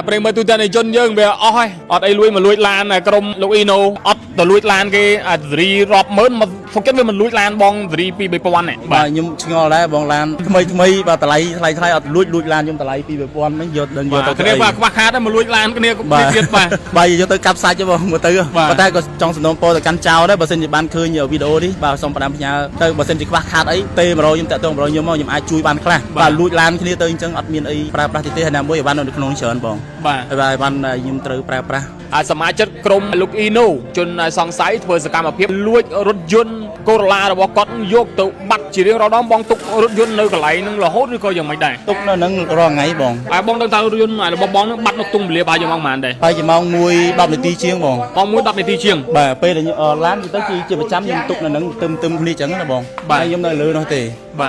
ប្រិមទូទាំងជនយើងវាអស់ហើយអត់អីលួចមកលួចឡានក្រុមលោកអ៊ីណូអត់ទៅលួចឡានគេអាសេរីរាប់ម៉ឺនមកហ្វុកចិត្តវាមិនលួចឡានបងសេរី2-3000នេះបាទខ្ញុំឆ្ងល់ដែរបងឡានថ្មីបាទតម្លៃថ្លៃអត់លួចឡានខ្ញុំតម្លៃ2-3000ហ្នឹងយកទៅគ្នាបាទខ្វះខាតតែមកលួចឡានគ្នាទៀតបាទយកទៅកាប់សាច់បងមកទៅប៉ុន្តែក៏ចង់សំណូមពរទៅកាន់ចៅដែរបើសិនជាបានឃើញវីដេអូនេះបាទសូមផ្ដាំផ្ញើទៅបើសិនជាខ្វះខាតអីទេ100ខ្ញុំតាក់ទង100ខ្ញុំមកខ្ញុំអាចជួយបានខ្លះបាទលួចឡានគ្នាទៅអញ្ចឹងអត់មានអីប្រើប្រាស់ទេហើយណាមួយឲ្យបាននៅក្នុងច្រើនបងបាទហើយបានខ្ញុំត្រូវប្រើប្រាស់សមាជិកក្រុមលោកអ៊ីណូជនសង្ស័យធ្វើសកម្មភាពលួចរថយន្តកូរ៉ូឡារបស់គាត់យកទៅបាត់ជារៀងរាល់ដងបងទុករថយន្តនៅកន្លែងហ្នឹងរហូតឬក៏យ៉ាងម៉េចដែរទុកនៅហ្នឹងរាល់ថ្ងៃបងបងដឹងថារថយន្តរបស់បងហ្នឹងបាត់នៅទុំវេលាប្រហែលជាម៉ោងប៉ុន្មានដែរប្រហែលជាម៉ោង1:10នាទីជាងបងម៉ោង1:10នាទីជាងបាទពេលដែលឡានទៅជាប្រចាំខ្ញុំទុកនៅហ្នឹងទឹមគ្នាអញ្ចឹងណាបងហើយខ្ញុំនៅលើនោះទេ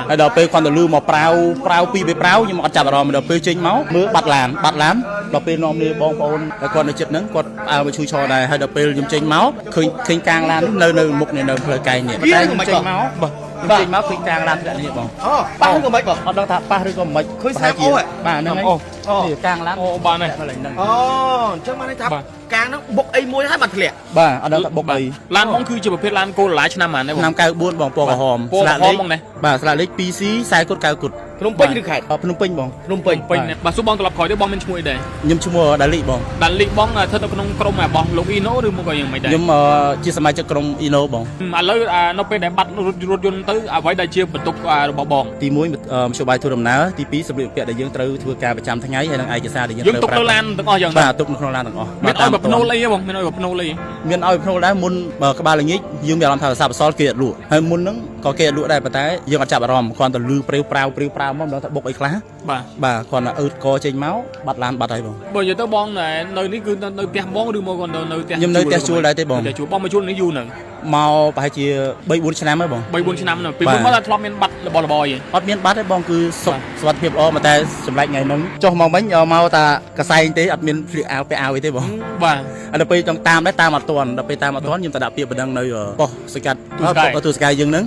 ហើយដល់ពេលគាត់ទៅលឺមកប្រាវពីប្រាវខ្ញុំអត់ចាប់អារម្មណ៍ដល់ពេលចេញមកមើលបាត់ឡានដល់ពេលនាំលាបងប្អូនដែលគាត់នៅចិត្តហ្នឹងគាត់អើមកជួយឈរដែរហើយដល់ពេលខ្ញុំចេញមកឃើញកាងឡាននៅមុខនៅផ្លូវកែងនេះតែខ្ញុំចេញមកបាទចេញមកឃើញកាងឡានធ្លាក់នេះបងប៉ះឬក៏មិនបងអត់ដឹងថាប៉ះឬក៏មិនឃើញស្នាមអូបាទហ្នឹងហើយកាងឡានបាទហ្នឹងអញ្ចឹងបានន័យថាកាងហ្នឹងបុកអីមួយហើយបាត់ធ្លាក់បាទអត់ដឹងថាបុកអីឡានបងគឺជាប្រភេទឡានកូរ៉ូឡាឆ្នាំប៉ុន្មានដែរបងឆ្នាំ94បងពណ៌ក្រហមស្លាកលេខបងណាបាទស្លាកលេខ 2C 40 9គុតភ្នំពេញឬខេត្តភ្នំពេញបងភ្នំពេញបាទសួរបងត្រឡប់ក្រោយទៅបងមានឈ្មោះអីដែរខ្ញុំឈ្មោះដាលីបងដាលីបងស្ថិតនៅក្នុងក្រុមរបស់លោកអ៊ីណូឬមកក៏យ៉ាងម៉េចដែរខ្ញុំជាសមាជិកក្រុមអ៊ីណូបងឥឡូវនៅពេលដែលបាត់រថយន្តទៅអ្វីដែលជាបន្ទុករបស់បងទី1មធ្យោបាយធ្វើដំណើរទី2សម្ភារៈពាក់ដែលយើងត្រូវធ្វើការប្រចាំថ្ងៃហើយនិងឯកសារដែលយើងទុកនៅឡានទាំងអស់យ៉ាងបាទទុកនៅក្នុងឡានទាំងអស់មានឲ្យបភ្នូលអីបងមានឲ្យបភ្នូលអីមានឲ្យបភ្នូលដែរមុនក្បាលល្ងាចយើងមានអារម្មណ៍ថាសាបអសល់គេអត់លក់ហើយមុនហ្នឹងក៏គេអត់លក់ដែរប៉ុន្តែយើងអត់ចាប់អារម្មណ៍គ្រាន់តែលឺព្រាវប្រាវមកមិនដឹងថាបុកអីខ្លះបាទគ្រាន់តែអឺតកចេញមកបាត់ឡានបាត់ហើយបងបើនិយាយទៅបងនៅនេះគឺនៅផ្ទះបងឬមកគាត់នៅផ្ទះខ្ញុំនៅផ្ទះជួលដែរទេបងផ្ទះជួលបងមកជួលនេះយូរហ្នឹងមកប្រហែលជា 3-4 ឆ្នាំហើយបង 3-4 ឆ្នាំហ្នឹងពីមុនមកតែធ្លាប់មានបាត់របស់អីអត់មានបាត់ទេបងគឺសុខភាពល្អតែសម្រាប់ថ្ងៃហ្នឹងចុះមកវិញមកតាកសែងទេអត់មានភ្លៀកអាវពាក់អាវអីទេបងបាទដល់ពេលចង់តាមដែរតាមអត់ទាន់ដល់ពេលតាមអត់ទាន់ខ្ញុំទៅដាក់ពាក្យបណ្ដឹងនៅប៉ុស្តិ៍សកាត់ទូស្កាយយើងហ្នឹង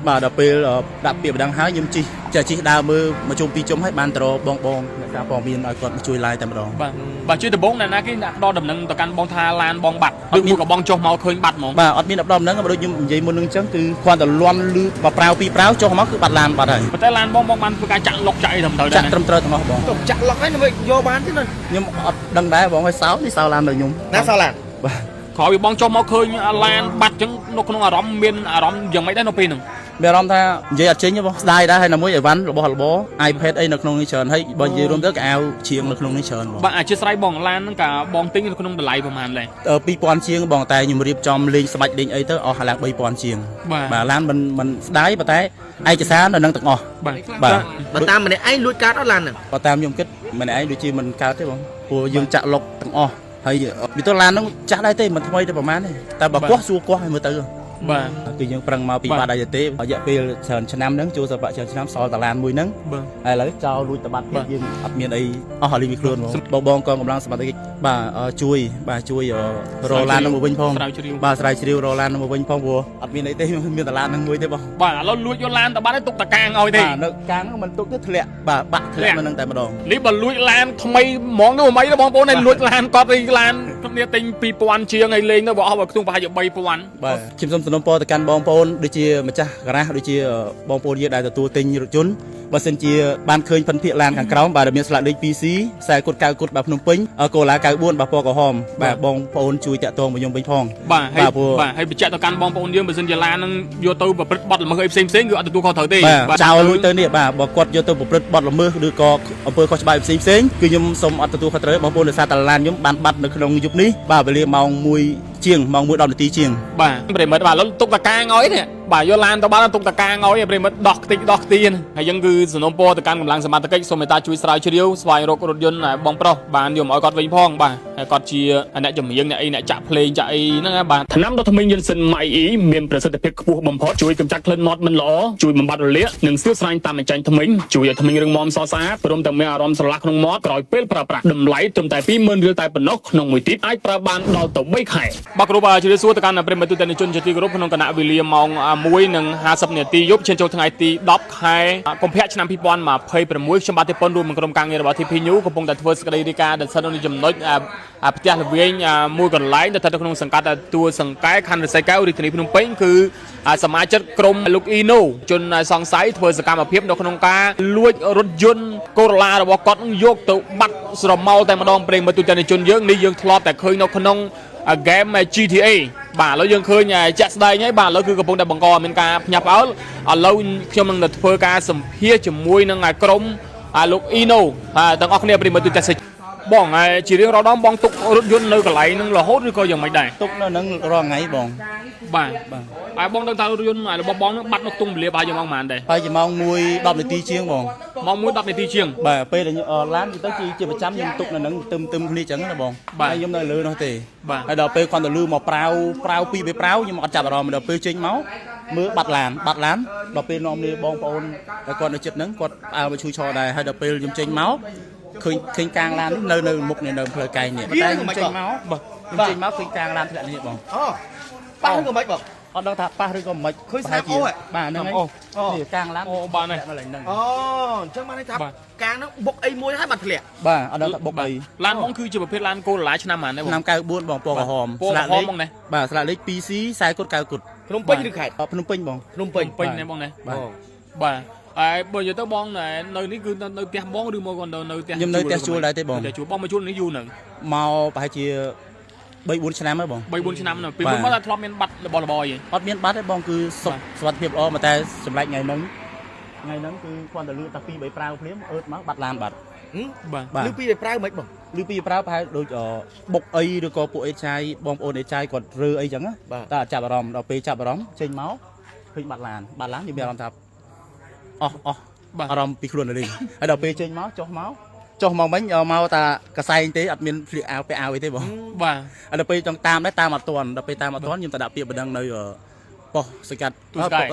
បាទដល់ពេលដាក់ពាក្យបណ្ដឹងហើយខ្ញុំជិះដើរមើលមកជុំពីជុំហើយបានទៅបងអ្នកការព័ត៌មានឲ្យគាត់មកជួយឡាយតែម្ដងបាទជួយដំបងណាគេដាក់ដល់ដំណឹងទៅកាន់បងថាឡានបងបាត់ឬមួយក៏បងចុះមកឃើញបាត់ហ្មងបាទអត់មានដល់ដំណឹងបើដូចខ្ញុំនិយាយមុននឹងអញ្ចឹងគឺគ្រាន់តែលន់លឺមកប្រាវពីប្រាវចុះមកគឺបាត់ឡានបាត់ហើយប៉ុន្តែឡានបងបានធ្វើការចាក់លុកចាក់អីត្រឹមត្រូវដែរចាក់ត្រឹមត្រូវទាំងអស់បងចាក់លុកហើយនឹងយកបានទេខ្ញុំអត់ដឹងដែរបងឲ្យសោឡានដល់ខ្ញុំណាសោឡានបាទក្រោយពីបងចុះមកឃើញឡានបាត់អញ្ចឹងនៅក្នុងអារម្មណ៍មានអារម្មណ៍យ៉ាងម៉េចដែរនៅពេលហ្នឹងមានអារម្មណ៍ថានិយាយអត់ចេញទេបងស្ដាយដែរហើយនៅមួយអីវ៉ាន់របស់របរ iPad អីនៅក្នុងនេះច្រើនហើយបើនិយាយរួមទៅកៅអៅជាងនៅក្នុងនេះច្រើនបងបាទអធិស្ឋានបងឡានហ្នឹងកាបងទិញនៅក្នុងតម្លៃប្រហែលដែរ2000ជាងបងតែខ្ញុំរៀបចំលេងស្បាច់លេងអីទៅអស់ឡើង3000ជាងបាទឡានមិនស្ដាយប៉ុន្តែឯកសារនៅនឹងទាំងអស់បាទបើតាមម្នាក់ឯងលួចកើតអត់ឡានហ្នឹងបើតាមខ្ញុំគិតម្នាក់ឯងដូចជាមិនកើតទេបងព្រោះយើងចាក់លុកទាំងអស់ហើយវាទៅឡានហ្នឹងចាស់ដែរទេមិនថ្មីទេប្រហែលទេតែបើកោះសួរកោះឲ្យមើលទៅបាទគឺយើងប្រឹងមកពីបាត់ដែរទេរយៈពេលច្រើនឆ្នាំហ្នឹងចូលសិល្បៈច្រើនឆ្នាំសល់តាឡានមួយហ្នឹងហើយឥឡូវចោលលួចតបាត់យើងអត់មានអីអស់ឲ្យលីមីខ្លួនបងកងកម្លាំងសមត្ថកិច្ចបាទជួយរកឡានហ្នឹងមកវិញផងបាទស្រាវជ្រាវរកឡានហ្នឹងមកវិញផងព្រោះអត់មានអីទេមានតាឡានហ្នឹងមួយទេបងបាទឥឡូវលួចយកឡានតបាត់ឲ្យទុកតាកាងឲ្យទេនៅកាងហ្នឹងមិនទុកទេធ្លាក់បាទបាក់ធ្លាក់នៅហ្នឹងតែម្ដងនេះបើលួចឡានថ្មីហ្មងនោះមិនអីទេបងប្អូនឯងលួចឡានគាត់រីឡានគ្នាទិញ2000ជាងឲ្យលេងទៅបើអស់បើខ្ទង់ប្រហែលជា3000បាទខ្ញុំសូមសំណូមពរទៅកាន់បងប្អូនដូចជាម្ចាស់ការ៉ាសដូចជាបងប្អូនយើងដែលទទួលទិញរថយន្តបើសិនជាបានឃើញភិនភាគឡានខាងក្រោមបាទដែលមានស្លាកលេខ 2C 40 9គុតបាទភ្នំពេញកូឡា94បាទពណ៌ក្រហមបាទបងប្អូនជួយតាក់ទងមកខ្ញុំវិញផងបាទហើយបញ្ជាក់ទៅកាន់បងប្អូនយើងបើសិនជាឡាននឹងយកទៅប្រព្រឹត្តបទល្មើសអីផ្សេងគឺអត់ទទួលខុសត្រូវទេបាទចោលលួចទៅនេះបាទបើគាត់យកទៅប្រព្រឹត្តបទល្មើសឬក៏អំពើខុសច្បាប់ផ្សេងគឺខ្ញុំសូមអត់ទទួលខុសត្រូវបងប្អូនដោយសារតែឡានខ្ញុំបានបាត់នៅក្នុងយប់នេះបាទវេលាម៉ោង1ជាងម៉ោង1:10នាទីជាងបាទប្រិមិត្តបាទឥឡូវទុកតាកាងឲ្យនេះបាទយកឡានទៅបានទុកតាកាងឲ្យប្រិមិត្តដោះខ្ទេចដោះខ្ទានហើយយើងគឺសំណូមពរទៅកាន់កម្លាំងសមត្ថកិច្ចសូមមេត្តាជួយស្រាវជ្រាវស្វែងរករថយន្តបងប្រុសបានយកមកឲ្យគាត់វិញផងបាទហើយគាត់ជាអ្នកចម្រៀងអ្នកចាក់ភ្លេងចាក់អីហ្នឹងបាទថ្នាំដុសធ្មេញយិនសិនម៉ៃអ៊ីមានប្រសិទ្ធភាពខ្ពស់បំផុតជួយកម្ចាត់ក្លិនមាត់មិនល្អជួយបំបត្តិរលាកនិងស្ទើរស្រាញតាមបញ្ចាញ់ធ្មេញជួយឲ្យធ្មេញរឹងមាំសស្អាតព្រមទាំងមានអារម្មណ៍ស្រឡះក្នុងមាត់ក្រោយពេលប្រើប្រាស់តម្លៃត្រឹមតែ20000រៀលតែប៉ុណ្ណោះក្នុងមួយទីបអាចប្រើបានដល់ទៅ3ខែបាទគ្រូបាទជម្រាបសួរទៅកាន់ប្រិមិត្តទូទាំងជនជាទីគោរពក្នុងគណៈវេលាម៉ោង មួយនឹង50នាទីយប់ឈានចូលថ្ងៃទី10ខែកុម្ភៈឆ្នាំ2026ខ្ញុំបាទទេប៉ុនរួមក្រុមការងាររបស់ TP News កំពុងតែធ្វើសកម្មភាពការដែលស្ថិតនៅចំណុចផ្ទះល្វែងមួយកន្លែងដែលស្ថិតនៅក្នុងសង្កាត់ទួលសង្កែខណ្ឌរសីកែវរាជធានីភ្នំពេញគឺសមាជិកក្រុមលោកអ៊ីណូជនសង្ស័យធ្វើសកម្មភាពនៅក្នុងការលួចរថយន្តកូរ៉ូឡារបស់គាត់នឹងយកទៅបាត់ស្រមោលតែម្ដងព្រេងមើលទូទាំងជនយើងនេះយើងធ្លាប់តែឃើញនៅក្នុងហ្គេម GTA បាទឥឡូវយើងឃើញជាក់ស្ដែងហើយបាទឥឡូវគឺកំពុងតែបង្កមានការភ្ញាក់ផ្អើលឥឡូវខ្ញុំនឹងទៅធ្វើការសម្ភាសជាមួយនឹងក្រុមលោកអ៊ីណូទាំងអស់គ្នាប្រិមត្តទូទាំងបងជារៀងរាល់ដងបងទុករថយន្តនៅកន្លែងហ្នឹងរហូតឬក៏យ៉ាងម៉េចដែរទុកនៅហ្នឹងរាល់ថ្ងៃបងបាទហើយបងដឹងថារថយន្តរបស់បងហ្នឹងបាត់នៅខ្ទង់វេលាប្រហែលជាម៉ោងប៉ុន្មានដែរប្រហែលជាម៉ោង1:10នាទីជាងបងម៉ោង1:10នាទីជាងបាទពេលដែលឡានទៅជាប្រចាំខ្ញុំទុកនៅហ្នឹងទឹមគ្នាចឹងណាបងហើយខ្ញុំនៅលើនោះទេហើយដល់ពេលគាត់ទៅលឺមកប្រាវពីរប្រាវខ្ញុំអត់ចាប់អារម្មណ៍ដល់ពេលចេញមកមើលបាត់ឡានដល់ពេលនាំនេះបងប្អូនតែគាត់នៅចិត្តហ្នឹងគាត់អើមកជួយឈរដែរហើយដល់ពេលខ្ញុំចេញមកឃើញកាងឡាននៅមុខនៅផ្លូវកែងនេះតែខ្ញុំចេញមកខ្ញុំចេញមកឃើញកាងឡានធ្លាក់នេះបងប៉ះឬក៏មិនបងអត់ដឹងថាប៉ះឬក៏មិនឃើញស្នាមអូបាទហ្នឹងហើយនេះកាងឡានអូបាទនេះអញ្ចឹងបានន័យថាកាងហ្នឹងបុកអីមួយហើយបាត់ធ្លាក់បាទអត់ដឹងថាបុកអីឡានបងគឺជាប្រភេទឡានកូរ៉ូឡាឆ្នាំប៉ុន្មានដែរបងឆ្នាំ94បងពណ៌ក្រហមស្លាកលេខបងណាបាទស្លាកលេខ 2C 40 90គុតភ្នំពេញឬខេត្តភ្នំពេញបងភ្នំពេញណាបងណាបាទហើយបើនិយាយទៅបងនៅនេះគឺនៅផ្ទះបងឬមកគាត់នៅផ្ទះខ្ញុំនៅផ្ទះជួលដែរទេបងផ្ទះជួលបងមកជួលនេះយូរហ្នឹងមកប្រហែលជា3-4 ឆ្នាំហើយបង3-4ឆ្នាំនៅពីមុនមកតែធ្លាប់មានបាត់របស់របរអីអត់មានបាត់ទេបងគឺសុខភាពល្អមកតែសម្រាប់ថ្ងៃហ្នឹងគឺគាត់ទៅលឺតែ2-3ប្រាវភ្លាមអឺតមកបាត់ឡានបាត់បាទលឺ2-3ប្រាវមិនបងលឺ2-3ប្រាវប្រហែលដូចបុកអីឬក៏ពួកអេចាយបងប្អូនអេចាយគាត់រើអីចឹងតែអត់ចាប់អារម្មណ៍ដល់ពេលចាប់អារម្មណ៍ចេញមកឃើញបាត់ឡានខ្ញុំមានអារម្មណ៍ថាអស់អារម្មណ៍ពីខ្លួនលេងហើយដល់ពេលចេញមកចុះមកវិញមកតាកសែងទេអត់មានភ្លៀកអាវពាក់អាវអីទេបងបាទហើយដល់ពេលចង់តាមដែរតាមអត់ទាន់ដល់ពេលតាមអត់ទាន់ខ្ញុំទៅដាក់ពាក្យបណ្ដឹងនៅប៉ុស្តិ៍សង្កាត់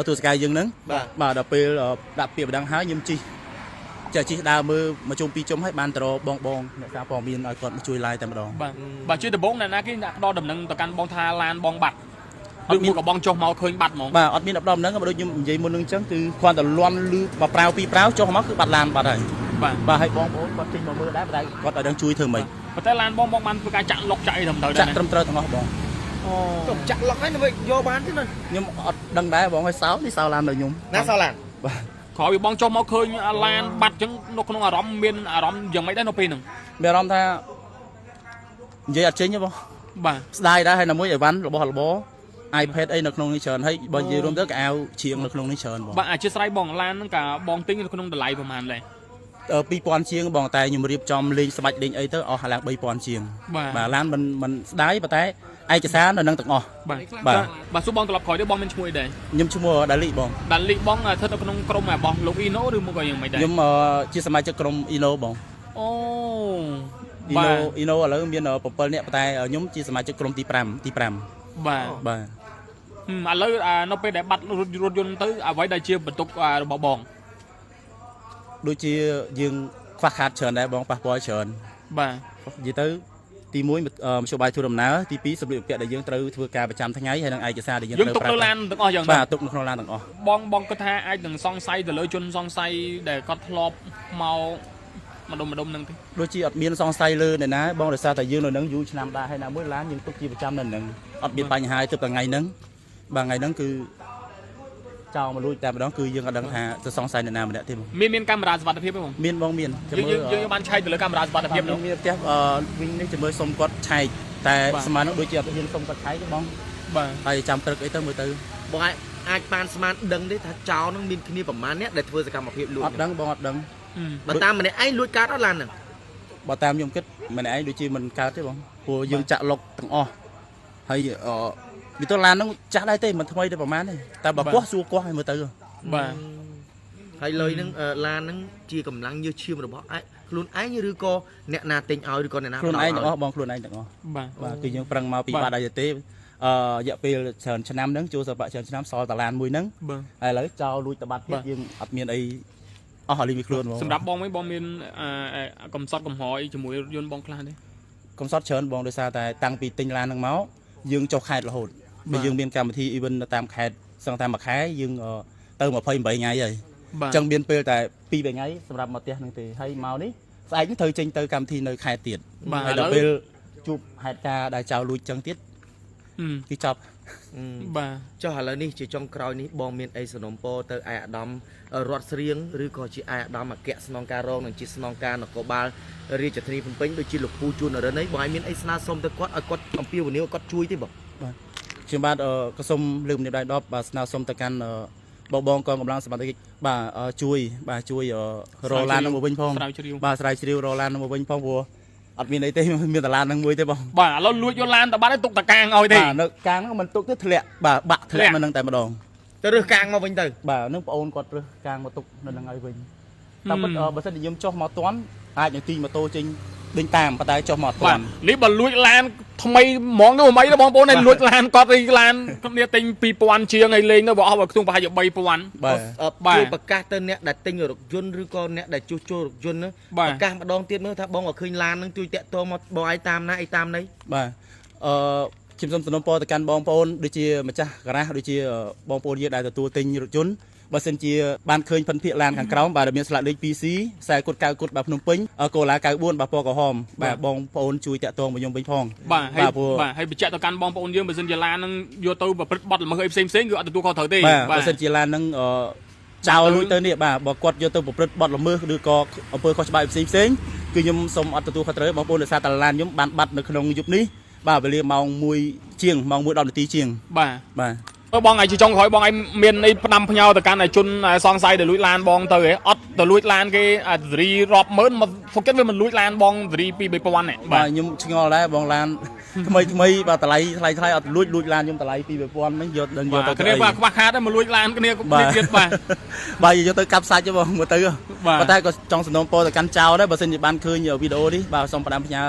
ទូស្កាយយើងហ្នឹងបាទដល់ពេលដាក់ពាក្យបណ្ដឹងហើយខ្ញុំជិះដើរមើលមកជុំ2ជុំហើយបានទៅរកបងអ្នកសារព័ត៌មានឲ្យគាត់មកជួយឡាយតែម្ដងបាទជួយដំបងណាគេដាក់ផ្ដល់ដំណឹងទៅកាន់បងថាឡានបងបាត់ឬមួយក៏បងចុះមកឃើញបាត់ហ្មងបាទអត់មានដំណឹងហ្នឹងបើដូចខ្ញុំនិយាយមុនហ្នឹងអញ្ចឹងគឺគ្រាន់តែលន់លឺមកប្រាវពីប្រាវចុះមកគឺបាត់ឡានបាត់ហើយបាទហើយបងប្អូនគាត់ចេញមកមើលដែរគាត់ឲ្យដឹងជួយធ្វើម៉េចប៉ុន្តែឡានបងបានធ្វើការចាក់លុកចាក់អីត្រឹមត្រូវដែរចាក់ត្រឹមត្រូវទាំងអស់បងទៅចាក់លុកហើយទៅយកបានទេណាខ្ញុំអត់ដឹងដែរបងឲ្យសោឡាននៅខ្ញុំណាសោឡានបាទក្រោយពីបងចុះមកឃើញឡានបាត់អញ្ចឹងនៅក្នុងអារម្មណ៍មានអារម្មណ៍យ៉ាងម៉េចដែរនៅពេលហ្នឹងមានអារម្មណ៍ថានិយាយអត់ចេញទេបងបាទស្ដាយដែរហើយនៅមួយអីវ៉ាន់របស់របរiPad អីនៅក្នុងនេះច្រើនហើយបើនិយាយរួមទៅកៅជាងនៅក្នុងនេះច្រើនបងបាទអធិស្ឋានបងឡានហ្នឹងកាបងទិញនៅក្នុងតម្លៃប្រហែលដែរ2000ជាងបងតែខ្ញុំរៀបចំលេងស្បាច់លេងអីទៅអស់ឡើង3000ជាងបាទឡានមិនស្ដាយប៉ុន្តែឯកសារនៅនឹងទាំងអស់បាទសួរបងត្រឡប់ក្រោយទៅបងមានឈ្មោះអីដែរខ្ញុំឈ្មោះដាលីបងស្ថិតនៅក្នុងក្រុមរបស់លោកអ៊ីណូឬមកក៏យ៉ាងម៉េចដែរខ្ញុំជាសមាជិកក្រុមអ៊ីណូបងអូអ៊ីណូឥឡូវមាន7នាក់ប៉ុន្តែខ្ញុំជាសមាជិកក្រុមទី5បាទឥឡូវនៅពេលដែលបាត់រថយន្តទៅអ្វីដែលជាបន្ទុករបស់បងដូចជាយើងខ្វះខាតច្រើនដែរបងប៉ះពាល់ច្រើនបាទនិយាយទៅទី1មធ្យោបាយធ្វើដំណើរទី2សម្ភារៈពាក់ដែលយើងត្រូវធ្វើការប្រចាំថ្ងៃហើយនឹងឯកសារដែលយើងត្រូវប្រើទុកនៅឡានទាំងអស់យ៉ាងបាទទុកនៅក្នុងឡានទាំងអស់បងគិតថាអាចនឹងសង្ស័យទៅលើជនសង្ស័យដែលគាត់ធ្លាប់មកម្ដុំហ្នឹងទេដូចជាអត់មានសង្ស័យលើអ្នកណាបងដោយសារតែយើងនៅនឹងយូរឆ្នាំដែរហើយណាមួយឡានយើងទុកជាប្រចាំនៅនឹងអត់មានបញ្ហាទើបតែថ្ងៃហ្នឹងបាទថ្ងៃហ្នឹងគឺចោលមកលួចតែម្ដងគឺយើងអត់ដឹងថាទៅសង្ស័យអ្នកណាម្នាក់ទេបងមានកាមេរ៉ាសុវត្ថិភាពទេបងមានបងមានយើងបានឆែកទៅលើកាមេរ៉ាសុវត្ថិភាពនោះមានផ្ទះវិញនេះជាមួយសុំគាត់ឆែកតែស្មាននោះដូចជាអត់ហ៊ានសុំគាត់ឆែកទេបងបាទហើយចាំព្រឹកអីទៅមើលទៅបងអាចបានស្មានដឹងទេថាចោលនឹងមានគ្នាប្រមាណអ្នកដែលធ្វើសកម្មភាពលួចអត់ដឹងបងអត់ដឹងបើតាមម្នាក់ឯងលួចកើតអត់ឡានហ្នឹងបើតាមខ្ញុំគិតម្នាក់ឯងដូចជាមិនកើតទេបងព្រោះយើងចាក់លុកទាំងអស់ហើយវាទៅឡានហ្នឹងចាស់ដែរទេមិនថ្មីទេប្រហែលទេតែបើកោះសួរកោះឲ្យមើលទៅបាទហើយលុយហ្នឹងឡានហ្នឹងជាកម្លាំងញើសឈាមរបស់ខ្លួនឯងឬក៏អ្នកណាទិញឲ្យឬក៏អ្នកណាខ្លួនឯងទាំងអស់បងខ្លួនឯងទាំងអស់បាទគឺយើងប្រឹងមកពីបាត់ហើយទេរយៈពេលច្រើនឆ្នាំហ្នឹងចូលសិល្បៈច្រើនឆ្នាំសល់តាឡានមួយហ្នឹងហើយឥឡូវចោលលួចតបាត់ទៀតយើងអត់មានអីអស់ឲ្យលីមីខ្លួនបងសម្រាប់បងវិញបងមានកំសត់កំហរអីជាមួយរថយន្តបងខ្លះទេកំសត់ច្រើនបងដោយសារតែតាំងពីទិញឡានហ្នឹងមកយើងចុះខេត្តរហូតបើយើងមានកម្មវិធី event នៅតាមខេត្ត សឹងតែមួយខែយើងទៅ28ថ្ងៃហើយ បាទ ចឹងមានពេលតែ2 3ថ្ងៃសម្រាប់មកផ្ទះនឹងទេហើយមកនេះស្អែកត្រូវចេញទៅកម្មវិធីនៅខែទៀត បាទ ហើយដល់ពេលជួបហេតុការណ៍ដែលចៅលួចចឹងទៀតគឺចប់ បាទ ចុះឥឡូវនេះជាចុងក្រោយនេះបងមានអីសំណូមពរទៅឯអាដាមរតស្រៀងឬក៏ជាឯអាដាមអគ្គស្នងការរងនិងជាស្នងការនគរបាលរាជធានីភ្នំពេញដូចជាលោកពូជួននរិនអីបងឲ្យមានអីស្នើសុំទៅគាត់ឲ្យគាត់អំពាវនាវគាត់ជួយទេបង ខ្ញុំបាទក៏សូមលើកម្នាក់ដៃ10បាទស្នើសុំទៅកាន់បងកងកម្លាំងសមត្ថកិច្ចបាទជួយរឡាននឹងមកវិញផង ស្រាវជ្រាវ បាទស្រាវជ្រាវរឡាននឹងមកវិញផងព្រោះអត់មានអីទេមានតឡាននឹងមួយទេបង បាទឥឡូវលួចយកឡានទៅបាត់ហើយទុកតកាងឲ្យទេ បាទនៅកាងហ្នឹងមិនទុកទេធ្លាក់បាទបាក់ធ្លាក់មកនឹងតែម្ដង ទៅរើសកាងមកវិញទៅ បាទនឹងបងអូនគាត់រើសកាងមកទុកនៅនឹងឲ្យវិញតាមពិតបើសិនជាខ្ញុំចុះមកតាន់អាចនឹងទីម៉ូតូចេញដេញតាមប៉ុន្តែចុះមកតា បាទ ន់ នេះបើលួចឡានថ្មីហ្មងទៅមិនអីទេបងប្អូនឯងលួចឡានគាត់អីឡានគ្នាទិញ 2000 ជាងឲ្យលេងទៅបើអស់បើខ្ទង់ប្រហែលជា 3000 បាទ ជួយប្រកាសទៅអ្នកដែលទិញរថយន្តឬក៏អ្នកដែលជួសជុលរថយន្ត បាទ ប្រកាសម្ដងទៀតមើលថាបងឲ្យឃើញឡាននឹងជួយតាក់ទងមកបងឯងតាមណាអីតាមណី បាទខ្ញុំសូមសំណូមពរទៅកាន់បងប្អូនដូចជាម្ចាស់ការ៉ាសដូចជាបងប្អូនយើងដែលទទួលទិញរថយន្តបើសិនជាបានឃើញភិនភាគឡានខាងក្រោមបាទមានស្លាកលេខ 2C 40 គុត 9 គុតបាទភ្នំពេញកូឡា 94 បាទពណ៌ក្រហមបាទបងប្អូនជួយតាក់ទងមកខ្ញុំវិញផង បាទហើយបញ្ជាក់ទៅកាន់បងប្អូនយើងបើសិនជាឡាននឹងយកទៅប្រព្រឹត្តបទល្មើសអីផ្សេងគឺអត់ទទួលខុសត្រូវទេ បាទបើសិនជាឡាននឹងចោលលួចទៅនេះបាទបើគាត់យកទៅប្រព្រឹត្តបទល្មើសឬក៏អំពើខុសច្បាប់ផ្សេងគឺខ្ញុំសូមអត់ទទួលខុសត្រូវបងប្អូនដោយសារតែឡានខ្ញុំបានបាត់នៅក្នុងយប់នេះបាទវេលាម៉ោង1ជាងម៉ោង1:10នាទីជាង បាទ បាទ បងឯងជាចុងក្រោយបងឯងមានអីផ្ដាំផ្ញើទៅកាន់ឲ្យជនសង្ស័យដែលលួចឡានបងទៅហ៎អត់ទៅលួចឡានគេអាសេរីរាប់ម៉ឺនមកហ្វុកចិត្តវាមិនលួចឡានបងសេរី2-3000នេះ បាទខ្ញុំឆ្ងល់ដែរបងឡានថ្មីបាទតម្លៃថ្លៃអត់លួចឡានខ្ញុំតម្លៃ2-3000ហ្នឹងយកទៅ គ្នាបាទខ្វះខាតតែមកលួចឡានគ្នាទៀតបាទ បាទយកទៅកាប់សាច់ទៅបងមើលទៅប៉ុន្តែក៏ចង់សំណូមពរទៅកាន់ចៅដែរបើសិនជាបានឃើញវីដេអូនេះបាទសូមផ្ដាំផ្ញើ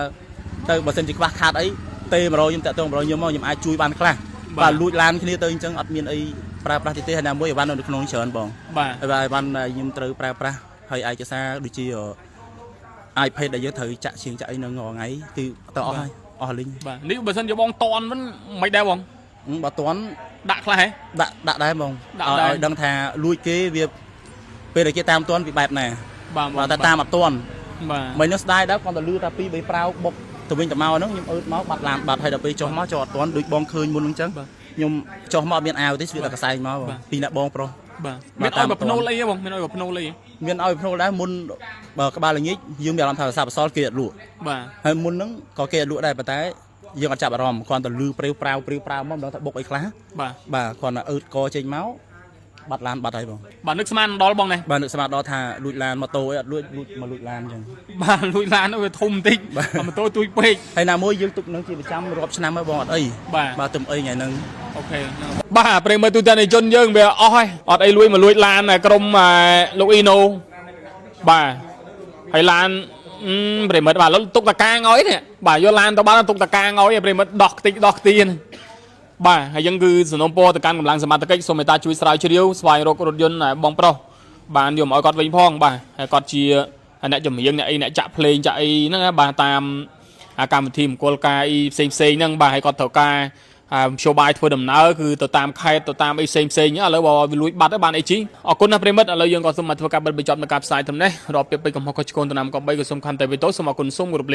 ទៅបើសិនជាខ្វះខាតអីទេ100ខ្ញុំតាក់ទង100ខ្ញុំមកខ្ញុំអាចជួយបានខ្លះបាទលួចឡានគ្នាទៅអញ្ចឹងអត់មានអីប្រើប្រាស់ទេហើយណាមួយអីវ៉ាន់នៅក្នុងនេះច្រើនបង បាទ ហើយបាទអីវ៉ាន់ខ្ញុំត្រូវប្រើប្រាស់ហើយឯកសារដូចជា iPad ដែលយើងត្រូវចាក់ជាងចាក់អីនៅថ្ងៃគឺទៅអស់ហើយអស់លីង បាទនេះបើសិនជាបងតន់វិញមិនដែរបង បើតន់ ដាក់ខ្លះហ៎ ដាក់ដែរបងឲ្យដឹងថាលួចគេវាពេលដែលគេតាមតន់វាបែបណា បាទ តែតាមអត់តន់ បាទ មិននោះស្ដាយដែរគាត់ទៅលឺថា2 3ប្រាវបុកទៅវិញទៅមកហ្នឹងខ្ញុំអឺតមកបាត់ឡានបាត់ហើយដល់ពេលចុះមកចុះអត់តន់ដូចបងឃើញមុនអញ្ចឹងខ្ញុំចុះមកមានអាវទេស្វៀតតែកសែងមកបងពីអ្នកបងប្រុស បាទមានឲ្យបើភ្នូលអីបងមានឲ្យបើភ្នូលអី មានឲ្យភ្នូលដែរមុនបើក្បាលល្ងាចយើងមានអារម្មណ៍ថាសាបសល់គេអត់លក់ បាទ ហើយមុនហ្នឹងក៏គេអត់លក់ដែរប៉ុន្តែយើងអត់ចាប់អារម្មណ៍គ្រាន់តែលឺព្រាវប្រាវមកមិនដឹងថាបុកអីខ្លះ បាទ បាទគ្រាន់តែអឺតកចេញមកបាត់ឡានបាត់ហើយបង បាទនឹកស្មានដល់បងនេះ បាទនឹកស្មានដល់ថាលួចឡានម៉ូតូអីអត់លួចមកលួចឡានអញ្ចឹង បាទលួចឡានវាធំបន្តិចម៉ូតូទួយពេក ហើយណាមួយយើងទុកនឹងជាប្រចាំរាប់ឆ្នាំហើយបងអត់អី បាទ បាទទៅអីថ្ងៃហ្នឹង អូខេបាទប្រិយមិត្តទូទាំងជនយើងវាអស់ហើយអត់អីលួចមកលួចឡានក្រុមលោកអ៊ីណូបាទហើយឡានប្រិយមិត្តបាទទុកតកាងឲ្យនេះបាទយកឡានទៅបាត់ទុកតកាងឲ្យប្រិយមិត្តដោះខ្ទេចដោះខ្ទៀនបាទហើយយើងគឺសំណូមពរទៅកាន់កម្លាំងសមត្ថកិច្ចសូមមេត្តាជួយស្រាវជ្រាវស្វែងរករថយន្តបងប្រុសបានយកមកឲ្យគាត់វិញផងបាទហើយគាត់ជាអ្នកចម្រៀងអ្នកអីអ្នកចាក់ភ្លេងចាក់អីហ្នឹងបាទតាមកម្មវិធីមង្គលការអីផ្សេងហ្នឹងបាទហើយគាត់ត្រូវការមធ្យោបាយធ្វើដំណើរគឺទៅតាមខេត្តទៅតាមអីផ្សេងឥឡូវបើវាលួចបាត់ទៅបានអីជីអរគុណណាស់ប្រិមិត្តឥឡូវយើងក៏សូមមកធ្វើការបិទបញ្ចប់នៅការផ្សាយត្រឹមនេះរាប់ពីកំហុសខុសឆ្គងទៅតាមកប3ក៏សូមខន្តីវិទោសសូមអរគុណសូមគោរពលា